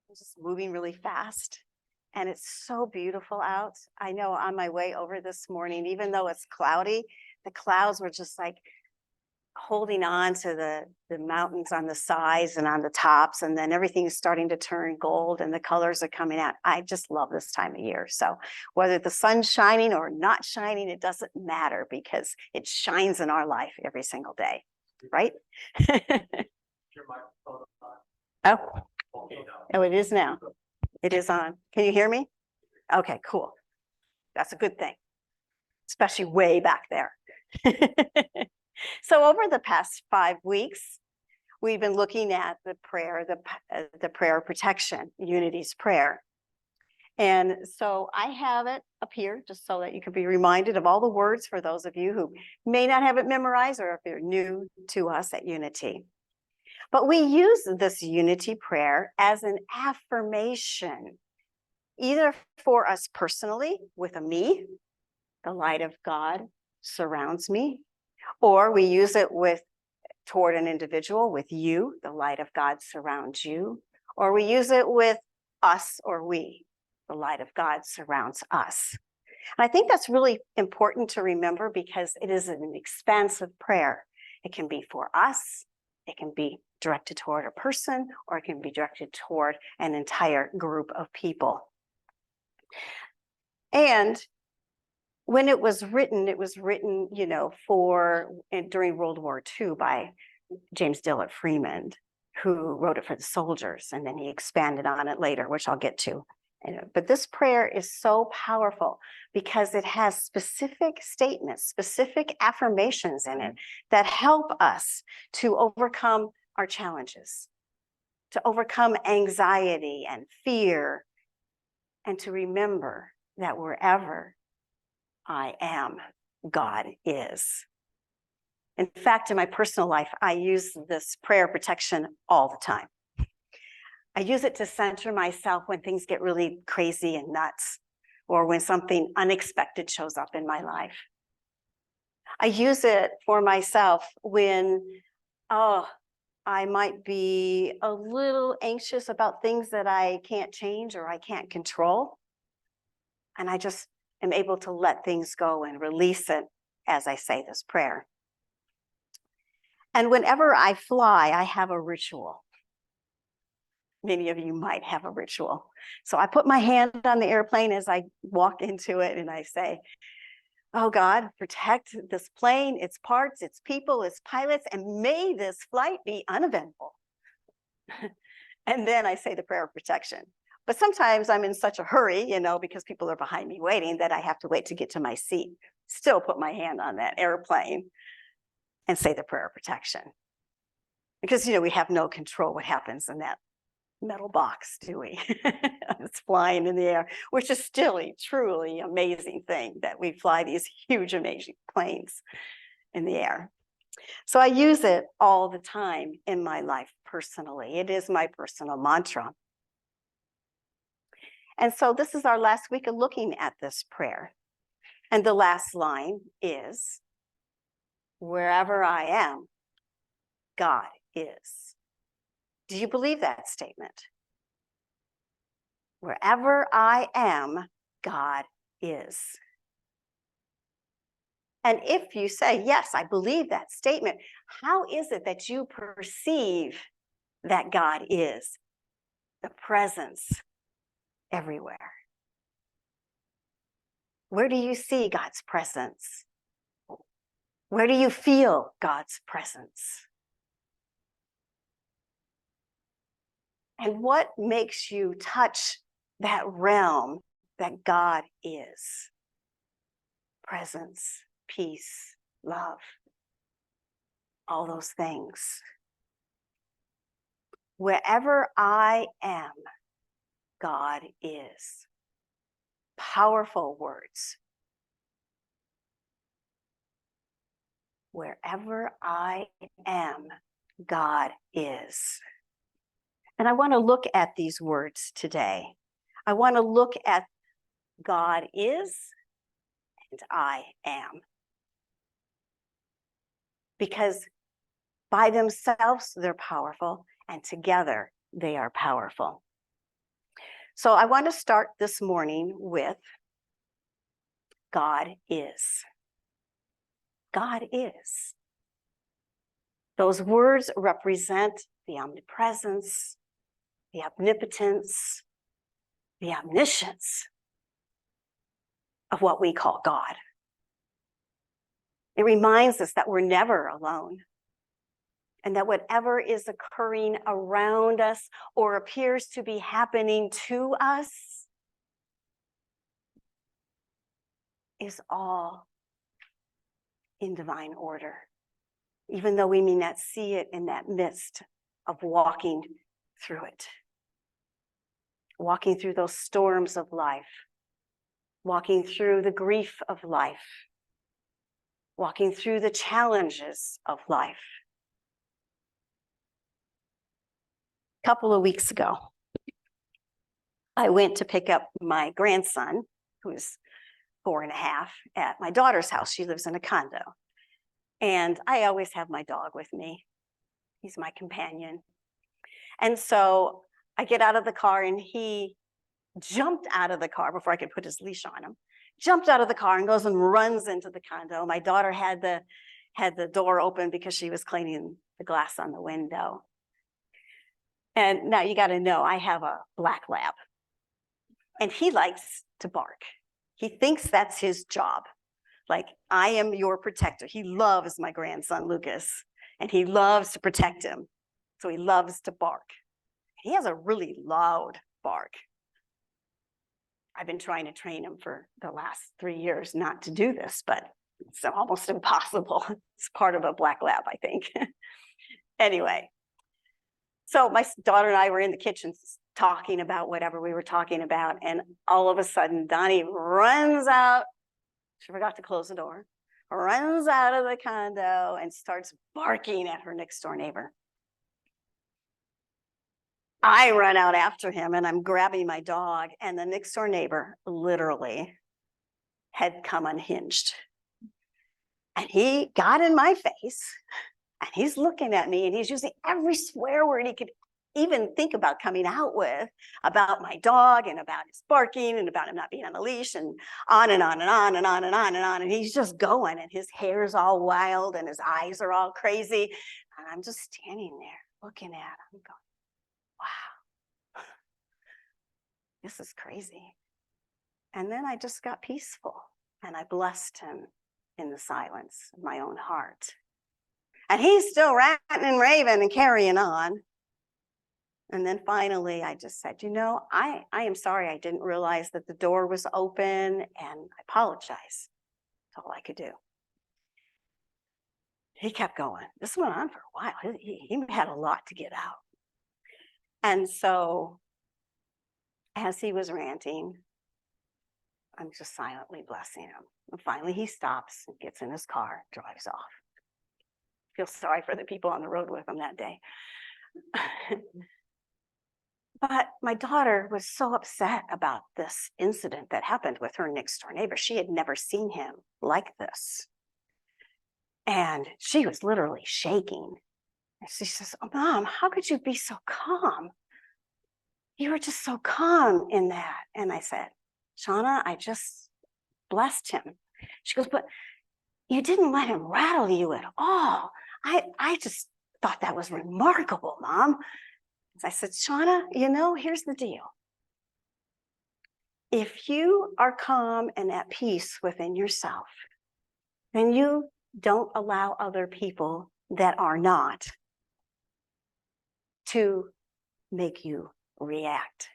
I'm just moving really fast. And it's so beautiful out. I know on my way over this morning, even though it's cloudy, the clouds were just like holding on to the mountains on the sides and on the tops, and then everything is starting to turn gold and the colors are coming out. I just love this time of year. So whether the sun's shining or not shining, it doesn't matter because it shines in our life every single day, right? Oh, it is now. It is on. Can you hear me? Okay, cool. That's a good thing, especially way back there. So over the past 5 weeks, we've been looking at the prayer of protection, Unity's prayer. And so I have it up here just so that you can be reminded of all the words for those of you who may not have it memorized or if you're new to us at Unity. But we use this Unity prayer as an affirmation, either for us personally with a me, the light of God surrounds me, or we use it toward an individual with you, the light of God surrounds you, or we use it with us or we, the light of God surrounds us. And I think that's really important to remember because it is an expansive prayer. It can be for us, it can be directed toward a person, or it can be directed toward an entire group of people. And when it was written, during World War II by James Dillard Freeman, who wrote it for the soldiers, and then he expanded on it later, which I'll get to. But this prayer is so powerful because it has specific statements, specific affirmations in it that help us to overcome our challenges, to overcome anxiety and fear, and to remember that wherever I am, God is. In fact, in my personal life, I use this prayer of protection all the time. I use it to center myself when things get really crazy and nuts, or when something unexpected shows up in my life. I use it for myself when, I might be a little anxious about things that I can't change or I can't control. And I just am able to let things go and release it as I say this prayer. And whenever I fly, I have a ritual. Many of you might have a ritual. So I put my hand on the airplane as I walk into it and I say, oh God, protect this plane, its parts, its people, its pilots, and may this flight be uneventful. And then I say the prayer of protection. But sometimes I'm in such a hurry, because people are behind me waiting, that I have to wait to get to my seat. Still put my hand on that airplane and say the prayer of protection. Because, we have no control what happens in that metal box, do we? It's flying in the air, which is still a truly amazing thing that we fly these huge, amazing planes in the air. So I use it all the time in my life personally. It is my personal mantra. And so this is our last week of looking at this prayer. And the last line is, wherever I am, God is. Do you believe that statement? Wherever I am, God is. And if you say, yes, I believe that statement, how is it that you perceive that God is? The presence everywhere. Where do you see God's presence? Where do you feel God's presence? And what makes you touch that realm that God is? Presence, peace, love, all those things. Wherever I am, God is. Powerful words. Wherever I am, God is. And I want to look at these words today. I want to look at God is and I am. Because By themselves, they're powerful, and together they are powerful. So I want to start this morning with God is. God is. Those words represent the omnipresence, the omnipotence, the omniscience of what we call God. It reminds us that we're never alone, and that whatever is occurring around us or appears to be happening to us is all in divine order, even though we may not see it in that midst of walking through it. Walking through those storms of life, walking through the grief of life, walking through the challenges of life. A couple of weeks ago, I went to pick up my grandson, who's 4.5, at my daughter's house. She lives in a condo. And I always have my dog with me. He's my companion. And so I get out of the car, and he jumped out of the car before I could put his leash on him, jumped out of the car and goes and runs into the condo. My daughter had the door open because she was cleaning the glass on the window. And now you got to know, I have a black lab, and he likes to bark. He thinks that's his job. Like, I am your protector. He loves my grandson, Lucas, and he loves to protect him. So he loves to bark. He has a really loud bark. I've been trying to train him for the last 3 years not to do this, but it's almost impossible. It's part of a black lab, I think. Anyway, so my daughter and I were in the kitchen talking about whatever we were talking about, and all of a sudden, Donnie runs out. She forgot to close the door, runs out of the condo and starts barking at her next door neighbor. I run out after him, and I'm grabbing my dog, and the next door neighbor literally had come unhinged. And he got in my face, and he's looking at me, and he's using every swear word he could even think about coming out with about my dog and about his barking and about him not being on a leash, and on and on and on and on and on and on. And he's just going, and his hair's all wild and his eyes are all crazy. And I'm just standing there looking at him going, wow, this is crazy. And then I just got peaceful, and I blessed him in the silence of my own heart. And he's still ranting and raving and carrying on. And then finally, I just said, you know, I am sorry. I didn't realize that the door was open, and I apologize. That's all I could do. He kept going. This went on for a while. He had a lot to get out. And so as he was ranting, I'm just silently blessing him. And finally, he stops and gets in his car, drives off. Feel sorry for the people on the road with him that day. But my daughter was so upset about this incident that happened with her next door neighbor. She had never seen him like this. And she was literally shaking. And she says, oh, Mom, how could you be so calm? You were just so calm in that. And I said, Shauna, I just blessed him. She goes, but you didn't let him rattle you at all. I just thought that was remarkable, Mom. I said, Shauna, you know, here's the deal. If you are calm and at peace within yourself, then you don't allow other people that are not to make you react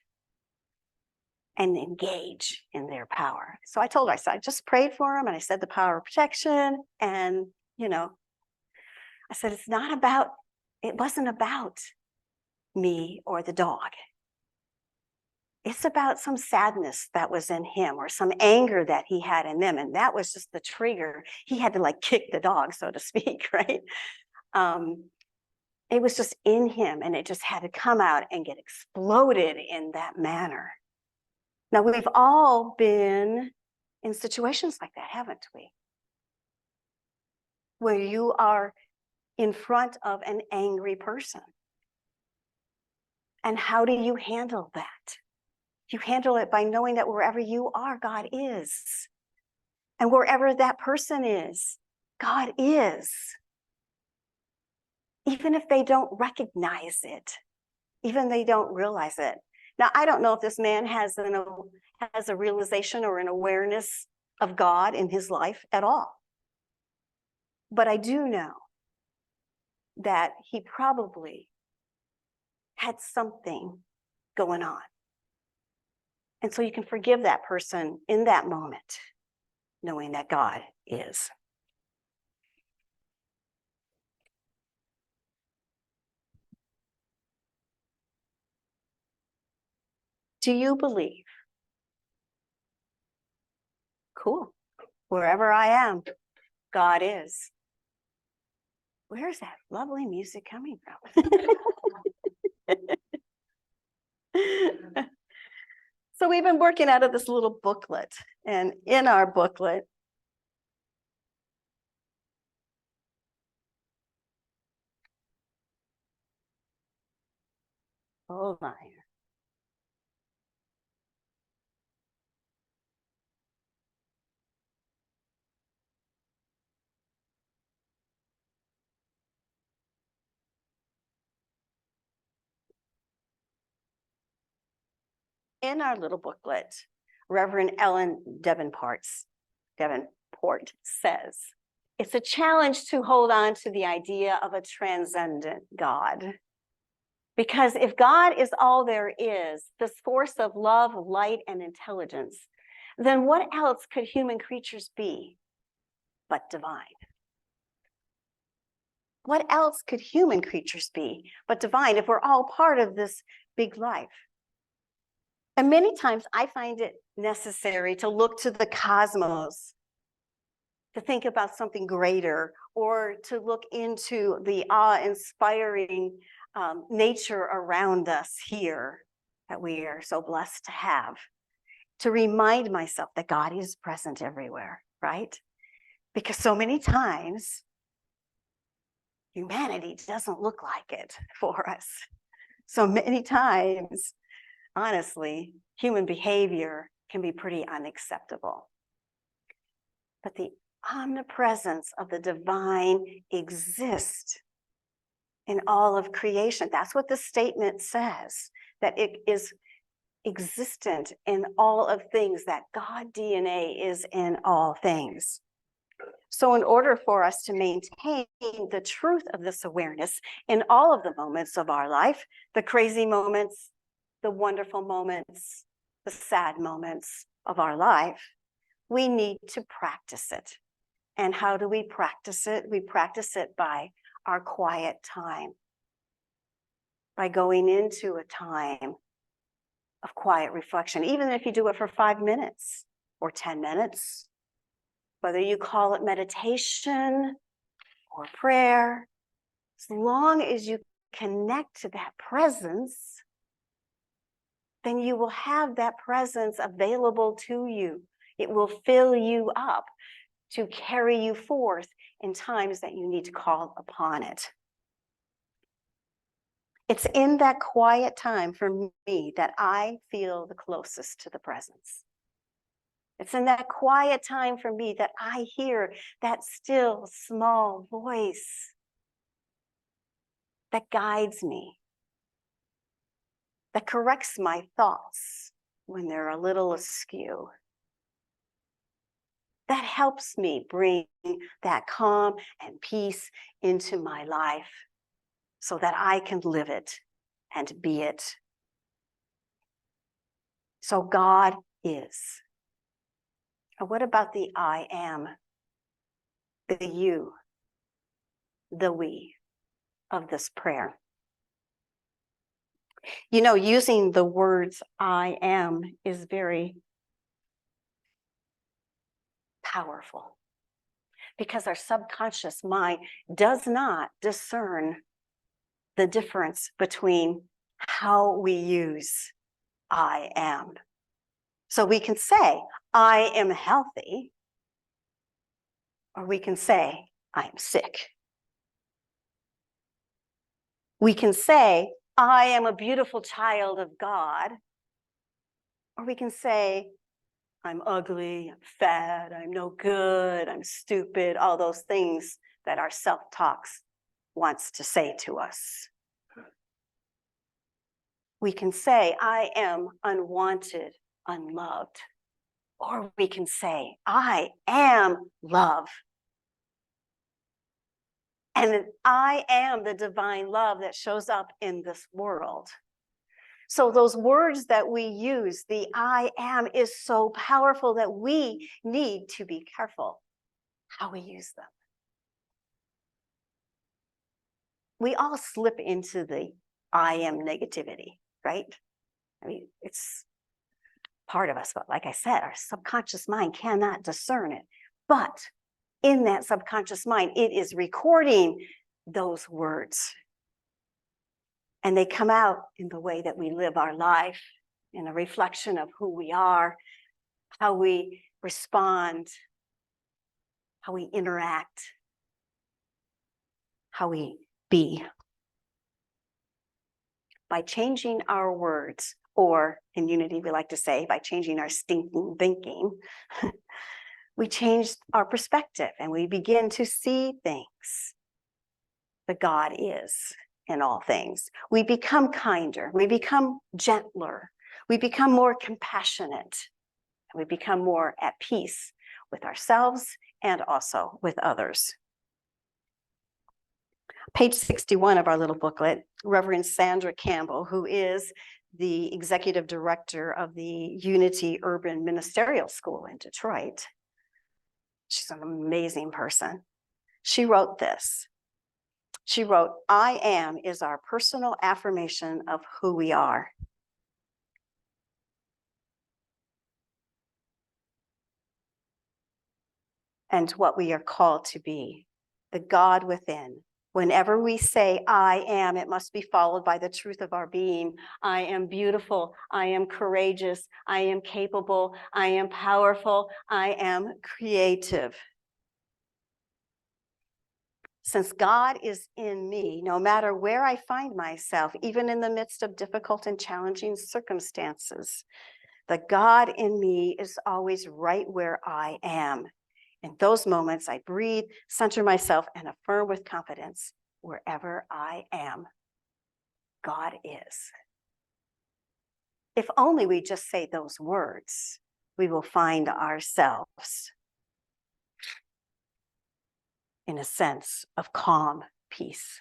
and engage in their power. So I told her, I said, I just prayed for him, and I said the power of protection. And, you know, I said, it wasn't about me or the dog. It's about some sadness that was in him, or some anger that he had in them. And that was just the trigger. He had to like kick the dog, so to speak, right? It was just in him, and it just had to come out and get exploded in that manner. Now, we've all been in situations like that, haven't we? Where you are in front of an angry person. And how do you handle that? You handle it by knowing that wherever you are, God is. And wherever that person is, God is. Even if they don't recognize it, even they don't realize it. Now, I don't know if this man has a realization or an awareness of God in his life at all. But I do know that he probably had something going on. And so you can forgive that person in that moment, knowing that God is. Do you believe? Cool. Wherever I am, God is. Where's that lovely music coming from? So we've been working out of this little booklet, and in our booklet, hold on. In our little booklet, Reverend Ellen Davenport says, it's a challenge to hold on to the idea of a transcendent God. Because if God is all there is, this force of love, light, and intelligence, then what else could human creatures be but divine? What else could human creatures be but divine if we're all part of this big life? And many times I find it necessary to look to the cosmos, to think about something greater, or to look into the awe-inspiring nature around us here that we are so blessed to have, to remind myself that God is present everywhere, right? Because so many times humanity doesn't look like it for us. So many times, honestly, human behavior can be pretty unacceptable. But the omnipresence of the divine exists in all of creation. That's what the statement says, that it is existent in all of things, that God DNA is in all things. So in order for us to maintain the truth of this awareness in all of the moments of our life, the crazy moments, the wonderful moments, the sad moments of our life, we need to practice it. And how do we practice it? We practice it by our quiet time, by going into a time of quiet reflection, even if you do it for 5 minutes or 10 minutes, whether you call it meditation or prayer, as long as you connect to that presence, then you will have that presence available to you. It will fill you up to carry you forth in times that you need to call upon it. It's in that quiet time for me that I feel the closest to the presence. It's in that quiet time for me that I hear that still small voice that guides me, that corrects my thoughts when they're a little askew, that helps me bring that calm and peace into my life so that I can live it and be it. So God is. And what about the I am, the you, the we of this prayer? You know, using the words I am is very powerful because our subconscious mind does not discern the difference between how we use I am. So we can say, I am healthy, or we can say, I am sick. We can say, I am a beautiful child of God. Or we can say, I'm ugly, I'm fat, I'm no good, I'm stupid, all those things that our self-talk wants to say to us. We can say, I am unwanted, unloved. Or we can say, I am love. And I am the divine love that shows up in this world. So those words that we use, the I am, is so powerful that we need to be careful how we use them. We all slip into the I am negativity, right? I mean, it's part of us, but like I said, our subconscious mind cannot discern it. But in that subconscious mind, it is recording those words. And they come out in the way that we live our life, in a reflection of who we are, how we respond, how we interact, how we be. By changing our words, or in Unity, we like to say, by changing our stinking thinking, we change our perspective and we begin to see things that God is in all things. We become kinder, we become gentler, we become more compassionate, and we become more at peace with ourselves and also with others. Page 61 of our little booklet, Reverend Sandra Campbell, who is the executive director of the Unity Urban Ministerial School in Detroit. She's an amazing person. She wrote this. She wrote, I am is our personal affirmation of who we are. And what we are called to be, the God within. Whenever we say, I am, it must be followed by the truth of our being. I am beautiful. I am courageous. I am capable. I am powerful. I am creative. Since God is in me, no matter where I find myself, even in the midst of difficult and challenging circumstances, the God in me is always right where I am. In those moments, I breathe, center myself, and affirm with confidence, wherever I am, God is. If only we just say those words, we will find ourselves in a sense of calm peace.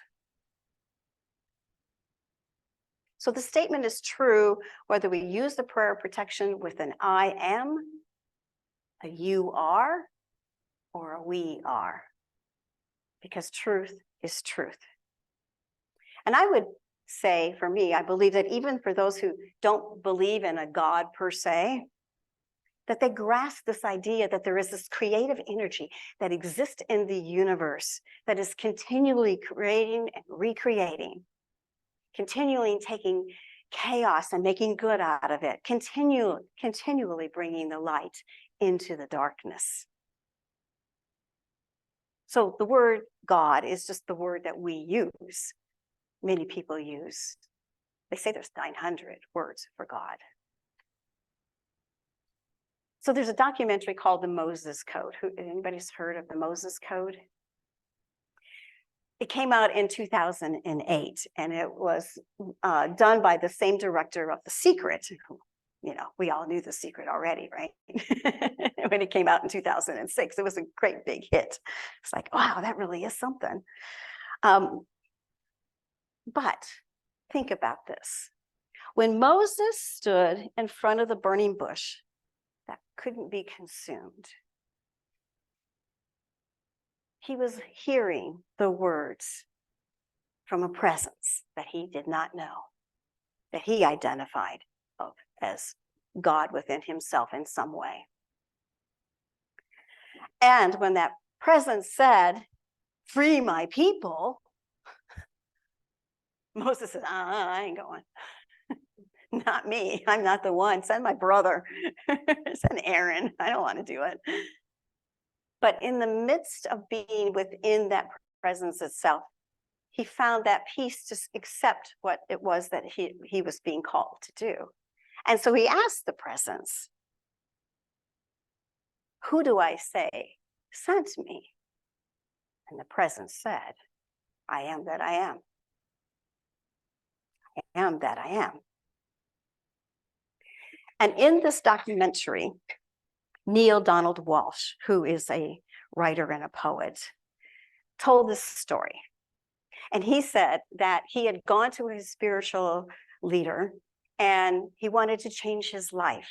So the statement is true whether we use the prayer of protection with an I am, a you are, or a we are, because truth is truth. And I would say, for me, I believe that even for those who don't believe in a God per se, that they grasp this idea that there is this creative energy that exists in the universe that is continually creating and recreating, continually taking chaos and making good out of it, continually bringing the light into the darkness. So the word God is just the word that we use. Many people use. They say there's 900 words for God. So there's a documentary called The Moses Code. Anybody's heard of the Moses Code? It came out in 2008, and it was done by the same director of The Secret. You know, we all knew The Secret already, right? When it came out in 2006, it was a great big hit. It's like, wow, that really is something. But think about this. When Moses stood in front of the burning bush that couldn't be consumed, he was hearing the words from a presence that he did not know, that he identified as God within himself in some way. And when that presence said, free my people, Moses said, I ain't going. Not me. I'm not the one. Send my brother. Send Aaron. I don't want to do it. But in the midst of being within that presence itself, he found that peace to accept what it was that he was being called to do. And so he asked the presence, who do I say sent me? And the presence said, I am that I am. I am that I am. And in this documentary, Neil Donald Walsh, who is a writer and a poet, told this story. And he said that he had gone to his spiritual leader and he wanted to change his life.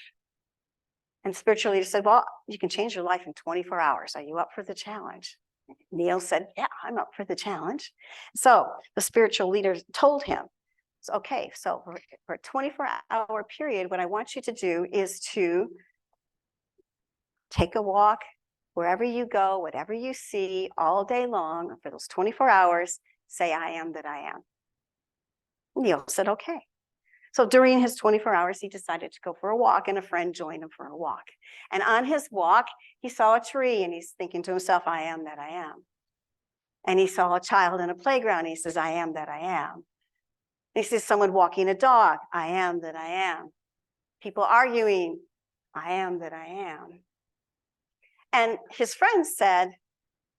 And spiritual leader said, well, you can change your life in 24 hours. Are you up for the challenge? Neil said, yeah, I'm up for the challenge. So the spiritual leader told him, okay, so for a 24-hour period, what I want you to do is to take a walk wherever you go, whatever you see all day long for those 24 hours, say, I am that I am. Neil said, okay. So during his 24 hours, he decided to go for a walk and a friend joined him for a walk. And on his walk, he saw a tree and he's thinking to himself, I am that I am. And he saw a child in a playground. And he says, I am that I am. He sees someone walking a dog. I am that I am. People arguing. I am that I am. And his friend said,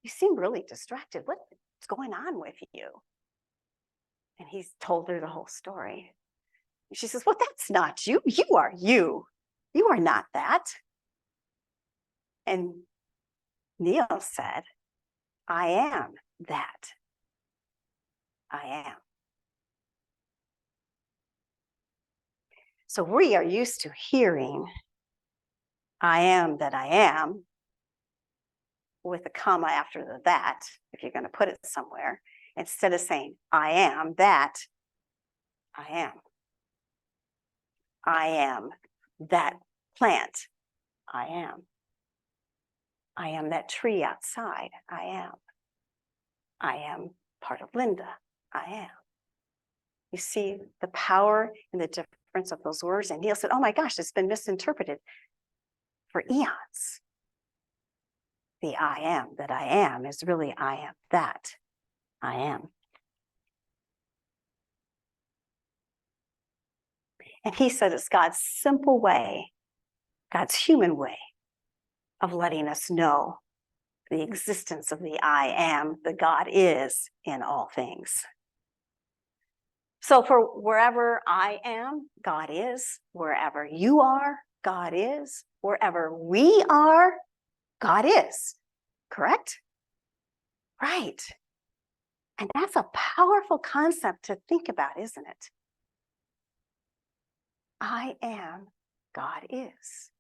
you seem really distracted. What's going on with you? And he's told her the whole story. She says, well, that's not you. You are you. You are not that. And Neil said, I am that. I am. So we are used to hearing, I am that I am, with a comma after the that, if you're going to put it somewhere, instead of saying, I am that, I am. I am that plant. I am. I am that tree outside. I am. I am part of Linda. I am. You see the power and the difference of those words. And Neil said, oh my gosh, it's been misinterpreted for eons. The I am that I am is really I am that I am. And he said it's God's simple way, God's human way of letting us know the existence of the I am, the God is in all things. So for wherever I am, God is. Wherever you are, God is. Wherever we are, God is. Correct? Right. And that's a powerful concept to think about, isn't it? I am, God is.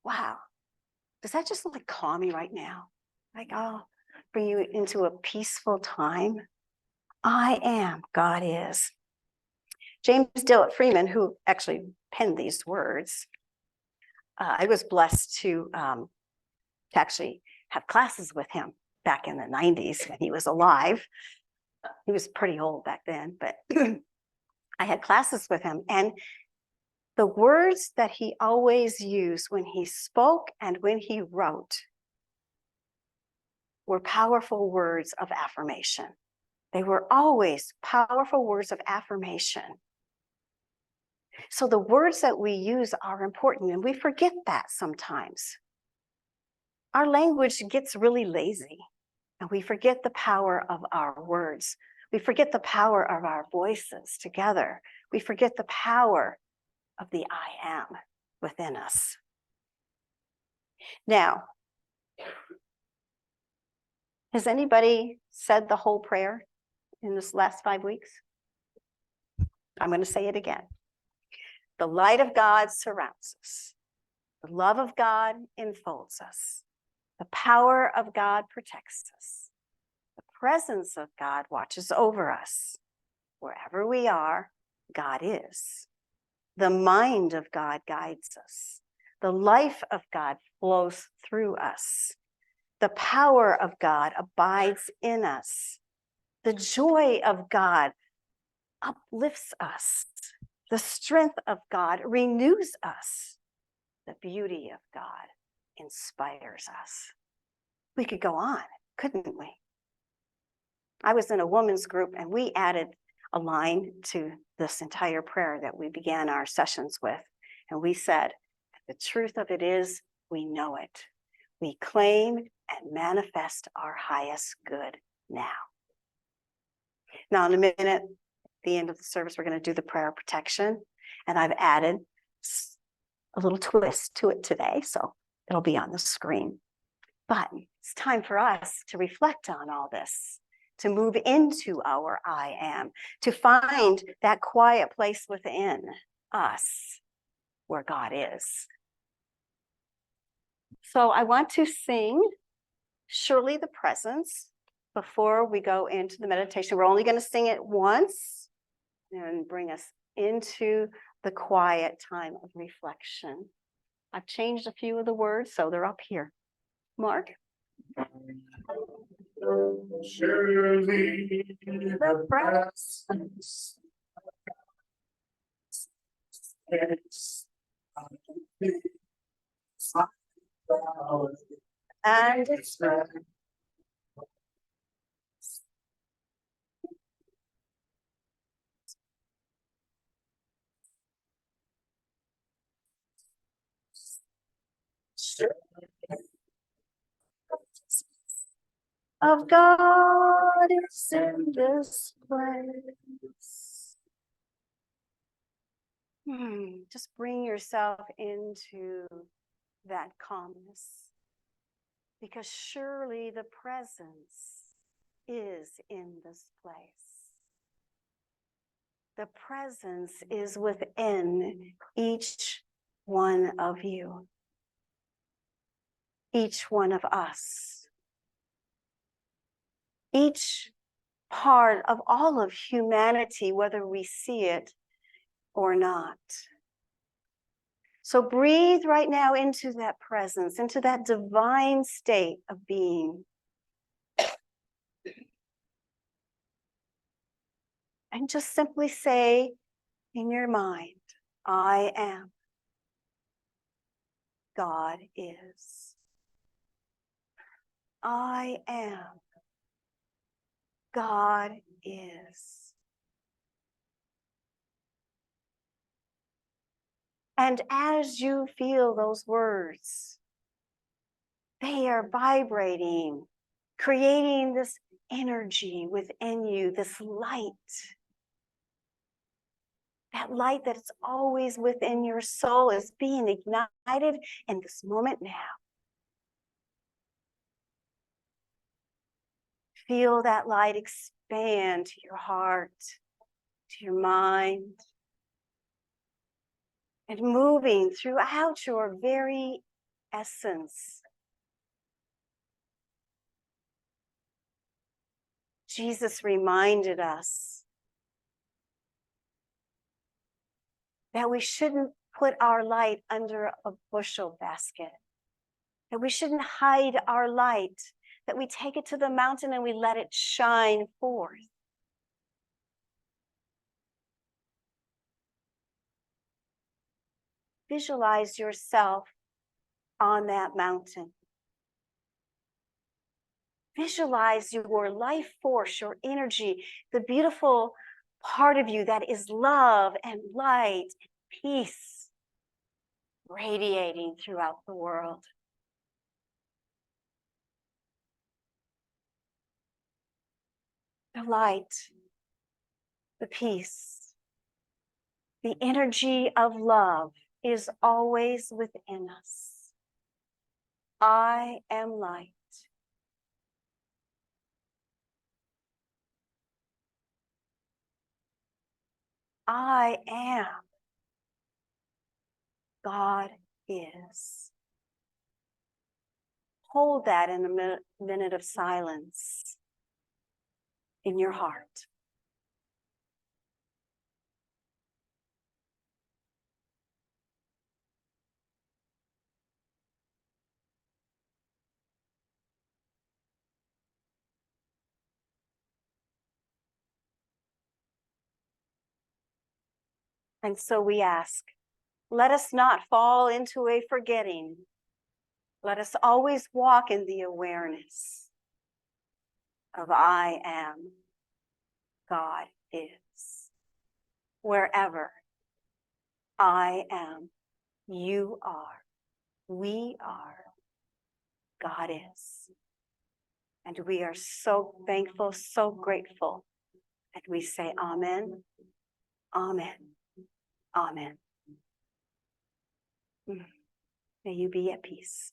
Wow. Does that just like calm me right now? Like, oh, bring you into a peaceful time? I am, God is. James Dillett Freeman, who actually penned these words, I was blessed to actually have classes with him back in the 90s when he was alive. He was pretty old back then, but I had classes with him. And the words that he always used when he spoke and when he wrote were powerful words of affirmation. They were always powerful words of affirmation. So the words that we use are important, and we forget that sometimes. Our language gets really lazy, and we forget the power of our words. We forget the power of our voices together. We forget the power of the I am within us. Now, has anybody said the whole prayer in this last 5 weeks? I'm going to say it again. The light of God surrounds us. The love of God enfolds us. The power of God protects us. The presence of God watches over us. Wherever we are, God is. The mind of God guides us. The life of God flows through us. The power of God abides in us. The joy of God uplifts us. The strength of God renews us. The beauty of God inspires us. We could go on, couldn't we? I was in a women's group and we added a line to this entire prayer that we began our sessions with. And we said, the truth of it is, we know it. We claim and manifest our highest good now. Now, in a minute, at the end of the service, we're going to do the prayer of protection. And I've added a little twist to it today, so it'll be on the screen. But it's time for us to reflect on all this, to move into our I am, to find that quiet place within us where God is. So I want to sing Surely the Presence before we go into the meditation. We're only going to sing it once and bring us into the quiet time of reflection. I've changed a few of the words, so they're up here. Mark? Surely the presence and it's of God is in this place. Just bring yourself into that calmness, because surely the presence is in this place. The presence is within each one of you, each one of us, each part of all of humanity, whether we see it or not. So breathe right now into that presence, into that divine state of being. And just simply say in your mind, I am. God is. I am. God is. And as you feel those words, they are vibrating, creating this energy within you, this light. That light that's always within your soul is being ignited in this moment now. Feel that light expand to your heart, to your mind, and moving throughout your very essence. Jesus reminded us that we shouldn't put our light under a bushel basket, that we shouldn't hide our light, that we take it to the mountain and we let it shine forth. Visualize yourself on that mountain. Visualize your life force, your energy, the beautiful part of you that is love and light and peace radiating throughout the world. The light, the peace, the energy of love is always within us. I am light. I am. God is. Hold that in a minute of silence in your heart. And so we ask, let us not fall into a forgetting. Let us always walk in the awareness of I am, God is. Wherever I am, you are, we are, God is. And we are so thankful, so grateful. And we say amen, amen, amen. May you be at peace.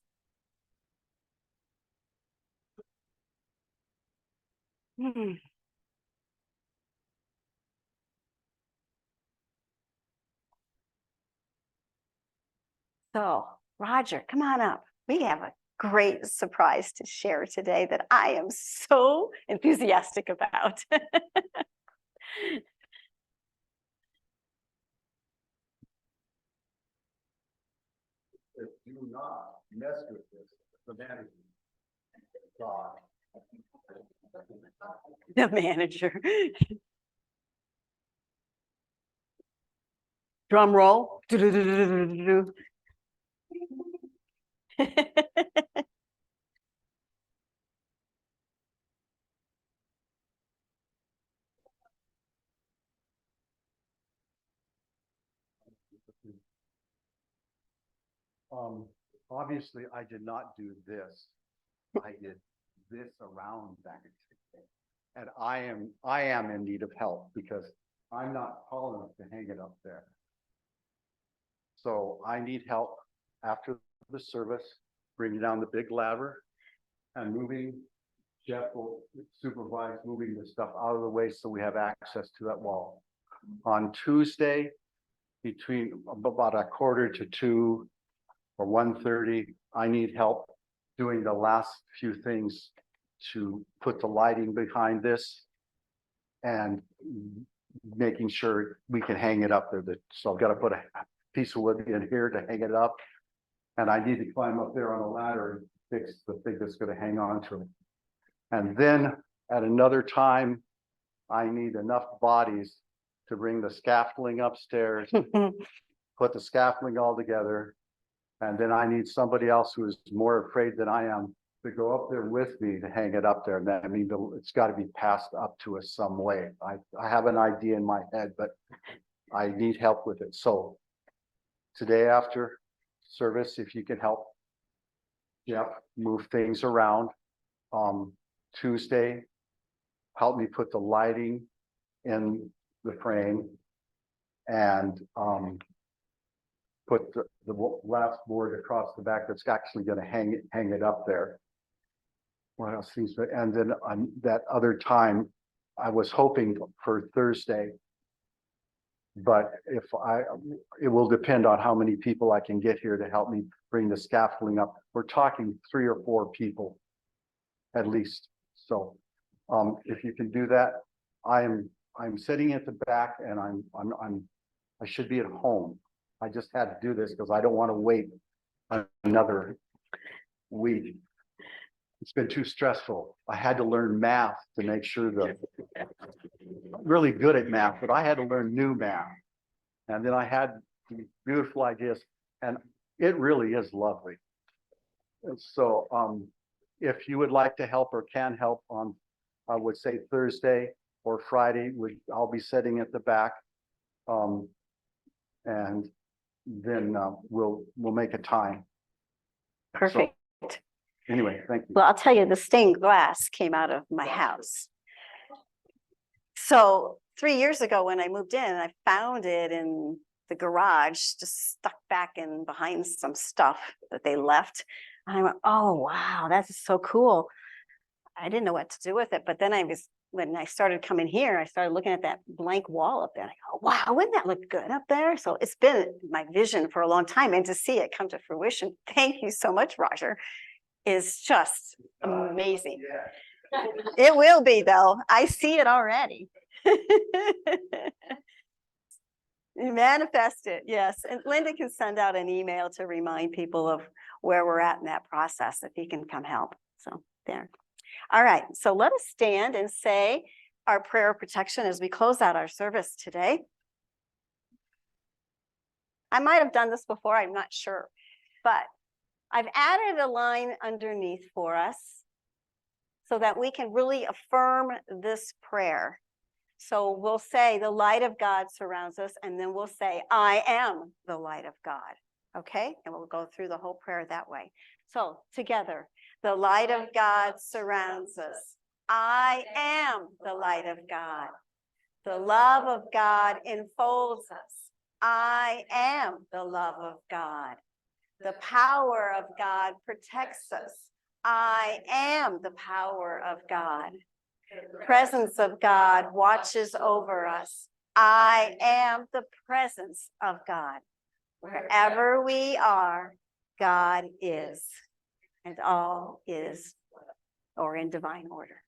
So, Roger, come on up. We have a great surprise to share today that I am so enthusiastic about. Do not mess with this. The manager. God. The manager. Drum roll. Obviously, I did not do this. I did this around that. And I am in need of help because I'm not tall enough to hang it up there. So I need help after the service, bringing down the big ladder and moving. Jeff will supervise moving the stuff out of the way so we have access to that wall. On Tuesday, between about 1:45 or 1:30, I need help doing the last few things to put the lighting behind this and making sure we can hang it up there. So I've got to put a piece of wood in here to hang it up. And I need to climb up there on a ladder and fix the thing that's going to hang on to it. And then at another time, I need enough bodies to bring the scaffolding upstairs, put the scaffolding all together. And then I need somebody else who is more afraid than I am to go up there with me to hang it up there. And then, I mean, it's got to be passed up to us some way. I have an idea in my head, but I need help with it. So today after service, if you can help Jeff move things around. Tuesday, help me put the lighting in the frame and put the last board across the back that's actually going to hang it up there. What else needs to, and then on that other time, I was hoping for Thursday, but it will depend on how many people I can get here to help me bring the scaffolding up. We're talking 3 or 4 people at least. So if you can do that, I'm sitting at the back and I should be at home. I just had to do this because I don't want to wait another week. It's been too stressful. I had to learn math to make sure that I'm really good at math, but I had to learn new math. And then I had these beautiful ideas, and it really is lovely. And so if you would like to help or can help on, I would say Thursday or Friday, I'll be sitting at the back. And then we'll make a time. Perfect. So, anyway, thank you. Well, I'll tell you, the stained glass came out of my house. So 3 years ago when I moved in, I found it in the garage, just stuck back in behind some stuff that they left. And I went, oh, wow, that's so cool. I didn't know what to do with it. But then when I started coming here, I started looking at that blank wall up there. And I go, wow, wouldn't that look good up there? So it's been my vision for a long time. And to see it come to fruition, thank you so much, Roger, is just amazing. Yeah. It will be, though. I see it already. Manifest it, yes. And Linda can send out an email to remind people of where we're at in that process, if you can come help. So there. All right, so let us stand and say our prayer of protection as we close out our service today. I might have done this before, I'm not sure, but I've added a line underneath for us so that we can really affirm this prayer. So we'll say the light of God surrounds us, and then we'll say, I am the light of God. Okay? And we'll go through the whole prayer that way. So together, the light of God surrounds us. I am the light of God. The love of God enfolds us. I am the love of God. The power of God protects us. I am the power of God. The presence of God watches over us. I am the presence of God. Wherever we are, God is, and all is, or in divine order.